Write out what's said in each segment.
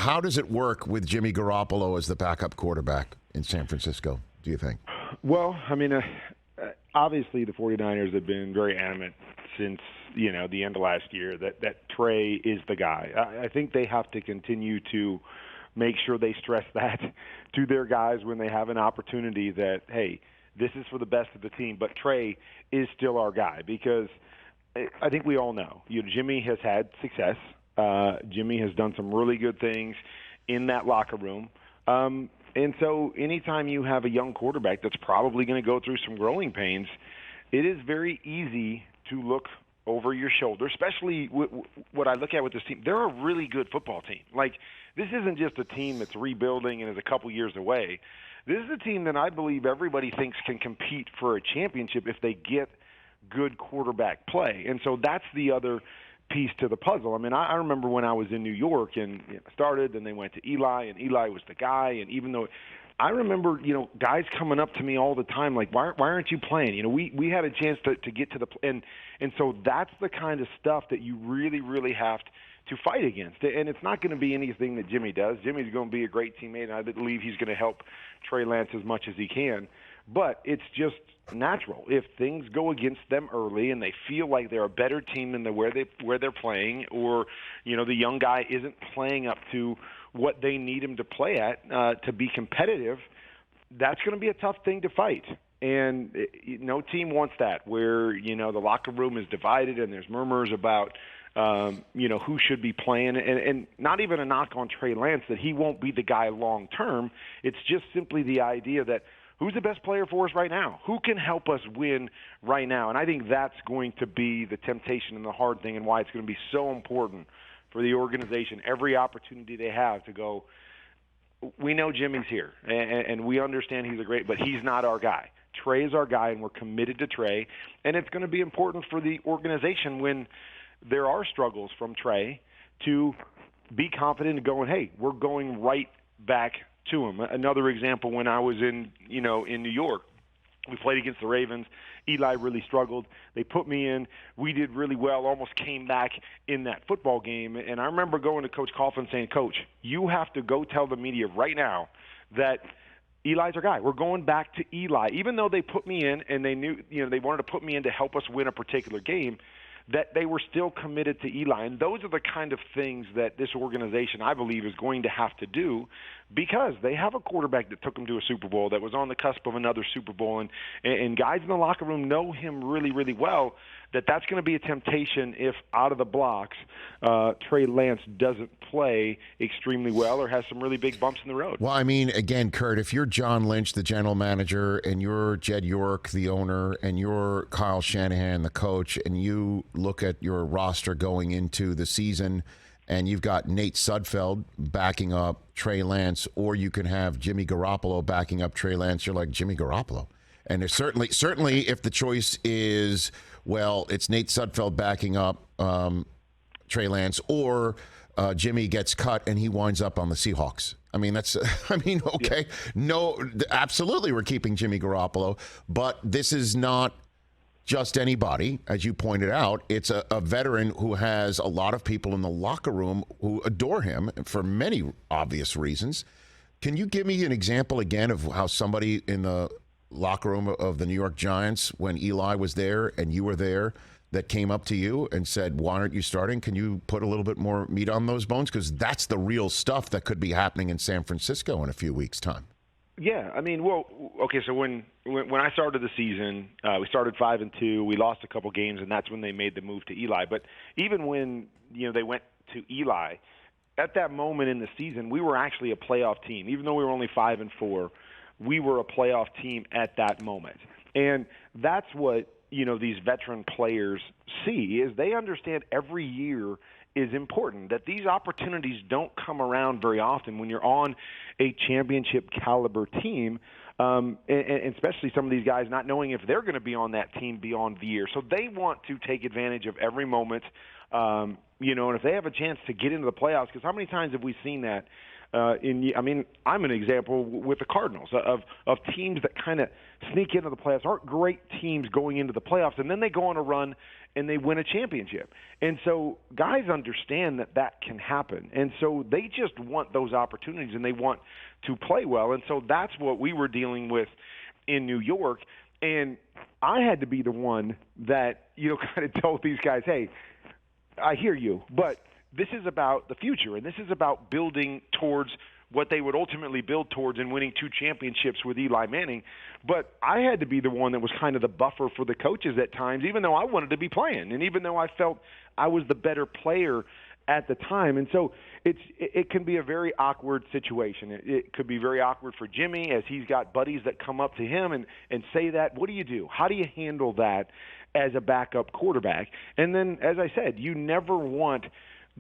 how does it work with Jimmy Garoppolo as the backup quarterback in San Francisco, do you think? Well, I mean, obviously the 49ers have been very adamant since, the end of last year that Trey is the guy. I think they have to continue to make sure they stress that to their guys when they have an opportunity that, hey, this is for the best of the team, but Trey is still our guy, because I think we all know, Jimmy has had success. Jimmy has done some really good things in that locker room. And so anytime you have a young quarterback that's probably going to go through some growing pains, it is very easy to look over your shoulder, especially what I look at with this team. They're a really good football team. Like, this isn't just a team that's rebuilding and is a couple years away. This is a team that I believe everybody thinks can compete for a championship if they get good quarterback play. And so that's the other piece to the puzzle. I mean, I remember when I was in New York and started, and they went to Eli, and Eli was the guy. And even though I remember, guys coming up to me all the time, like, why aren't you playing? We had a chance to get to the and so that's the kind of stuff that you really, really have to fight against. And it's not going to be anything that Jimmy does. Jimmy's going to be a great teammate, and I believe he's going to help Trey Lance as much as he can. But it's just natural. If things go against them early and they feel like they're a better team than where they're playing, or the young guy isn't playing up to what they need him to play at to be competitive, that's going to be a tough thing to fight. And no team wants that, where the locker room is divided and there's murmurs about who should be playing, and not even a knock on Trey Lance that he won't be the guy long term. It's just simply the idea that who's the best player for us right now? Who can help us win right now? And I think that's going to be the temptation and the hard thing, and why it's going to be so important for the organization, every opportunity they have, to go, we know Jimmy's here, and we understand he's but he's not our guy. Trey is our guy, and we're committed to Trey. And it's going to be important for the organization when there are struggles from Trey to be confident in going, hey, we're going right back to him. Another example, when I was in New York, we played against the Ravens. Eli really struggled. They put me in. We did really well, almost came back in that football game. And I remember going to Coach Coughlin saying, Coach, you have to go tell the media right now that Eli's our guy. We're going back to Eli. Even though they put me in and they knew, they wanted to put me in to help us win a particular game, that they were still committed to Eli. And those are the kind of things that this organization, I believe, is going to have to do, because they have a quarterback that took them to a Super Bowl, that was on the cusp of another Super Bowl, and guys in the locker room know him really, really well, that's going to be a temptation if out of the blocks Trey Lance doesn't play extremely well or has some really big bumps in the road. Well, I mean, again, Kurt, if you're John Lynch, the general manager, and you're Jed York, the owner, and you're Kyle Shanahan, the coach, and you look at your roster going into the season, and you've got Nate Sudfeld backing up Trey Lance, or you can have Jimmy Garoppolo backing up Trey Lance, you're like, Jimmy Garoppolo. And there's certainly if the choice is, well, it's Nate Sudfeld backing up Trey Lance, or Jimmy gets cut and he winds up on the Seahawks. Okay. Yeah. No, absolutely we're keeping Jimmy Garoppolo, but this is not just anybody. As you pointed out, it's a veteran who has a lot of people in the locker room who adore him for many obvious reasons. Can you give me an example again of how somebody in the locker room of the New York Giants, when Eli was there and you were there, that came up to you and said, why aren't you starting? Can you put a little bit more meat on those bones? Because that's the real stuff that could be happening in San Francisco in a few weeks' time. Yeah, I mean, well, okay, so when I started the season, we started 5-2. We lost a couple games, and that's when they made the move to Eli. But even when they went to Eli, at that moment in the season, we were actually a playoff team. Even though we were only 5-4, we were a playoff team at that moment. And that's what these veteran players see, is they understand every year is important, that these opportunities don't come around very often when you're on a championship caliber team, and especially some of these guys not knowing if they're going to be on that team beyond the year. So they want to take advantage of every moment and if they have a chance to get into the playoffs, because how many times have we seen that? I'm an example with the Cardinals of teams that kind of sneak into the playoffs, aren't great teams going into the playoffs, and then they go on a run and they win a championship. And so guys understand that can happen. And so they just want those opportunities and they want to play well. And so that's what we were dealing with in New York. And I had to be the one that, kind of told these guys, hey, I hear you, but this is about the future, and this is about building towards what they would ultimately build towards in winning 2 championships with Eli Manning. But I had to be the one that was kind of the buffer for the coaches at times, even though I wanted to be playing, and even though I felt I was the better player at the time. And so it can be a very awkward situation. It could be very awkward for Jimmy as he's got buddies that come up to him and say that. What do you do? How do you handle that as a backup quarterback? And then, as I said, you never want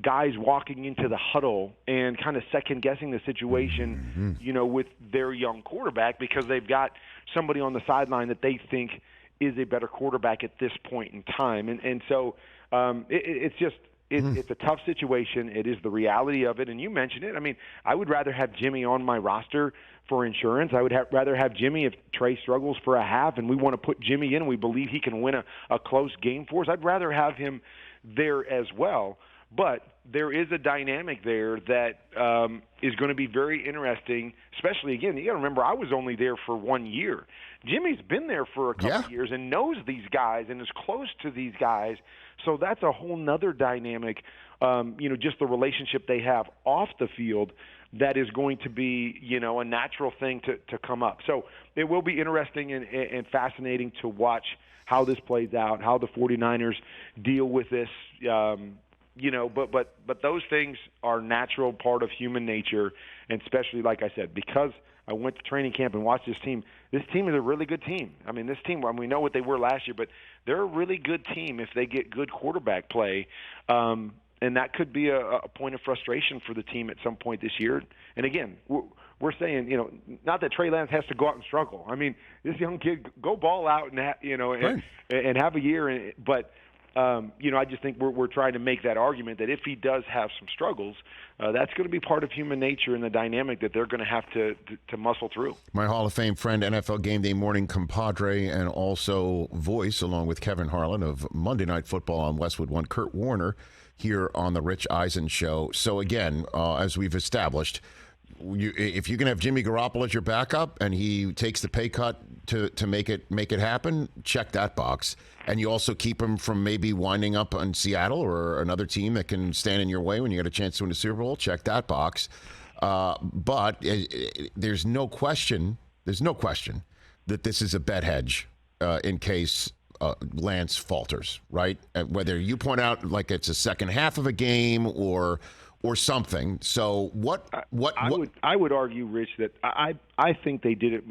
guys walking into the huddle and kind of second-guessing the situation, with their young quarterback because they've got somebody on the sideline that they think is a better quarterback at this point in time. And so it's a tough situation. It is the reality of it, and you mentioned it. I mean, I would rather have Jimmy on my roster for insurance. I would rather have Jimmy if Trey struggles for a half and we want to put Jimmy in and we believe he can win a close game for us. I'd rather have him there as well. But there is a dynamic there that is going to be very interesting, especially, again, you got to remember, I was only there for 1 year. Jimmy's been there for a couple of years and knows these guys and is close to these guys. So that's a whole nother dynamic, just the relationship they have off the field that is going to be, a natural thing to come up. So it will be interesting and fascinating to watch how this plays out, how the 49ers deal with this. But those things are natural part of human nature, and especially, like I said, because I went to training camp and watched this team. This team is a really good team. I mean, this team, we know what they were last year, but they're a really good team if they get good quarterback play. And that could be a point of frustration for the team at some point this year. And again, we're saying, not that Trey Lance has to go out and struggle. I mean, this young kid, go ball out and and have a year. But I just think we're trying to make that argument that if he does have some struggles, that's going to be part of human nature and the dynamic that they're going to have to muscle through. My Hall of Fame friend, NFL Game Day morning compadre, and also voice, along with Kevin Harlan, of Monday Night Football on Westwood One, Kurt Warner, here on the Rich Eisen Show. So again, as we've established, if you can have Jimmy Garoppolo as your backup and he takes the pay cut to make it happen, check that box. And you also keep him from maybe winding up on Seattle or another team that can stand in your way when you get a chance to win the Super Bowl, check that box. But there's no question that this is a bet hedge in case Lance falters, right? Whether you point out like it's a second half of a game or something. So I would argue, Rich, that I think they did it.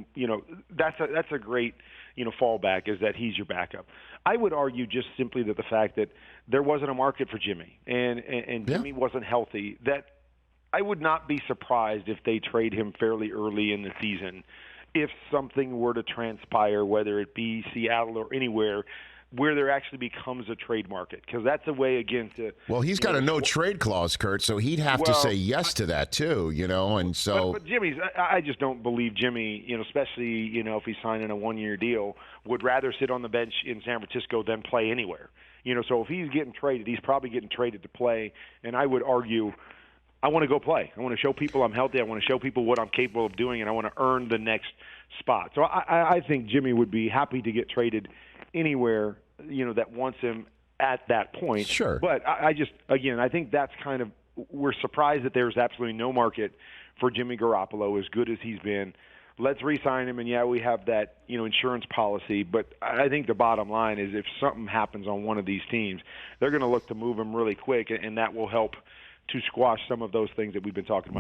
That's a great fallback, is that he's your backup. I would argue just simply that the fact that there wasn't a market for Jimmy and Jimmy wasn't healthy, that I would not be surprised if they trade him fairly early in the season if something were to transpire, whether it be Seattle or anywhere, where there actually becomes a trade market, because that's a way, again, to... Well, he's got a no-trade clause, Kurt, so he'd have to say yes to that, too, and so... But Jimmy's... I just don't believe Jimmy, especially, if he's signing a one-year deal, would rather sit on the bench in San Francisco than play anywhere. So if he's getting traded, he's probably getting traded to play, and I would argue... I want to go play. I want to show people I'm healthy. I want to show people what I'm capable of doing, and I want to earn the next spot. So I think Jimmy would be happy to get traded anywhere, that wants him at that point. Sure. But I think that's kind of, we're surprised that there's absolutely no market for Jimmy Garoppolo, as good as he's been. Let's re-sign him, and we have that, insurance policy. But I think the bottom line is if something happens on one of these teams, they're going to look to move him really quick, and that will help to squash some of those things that we've been talking about.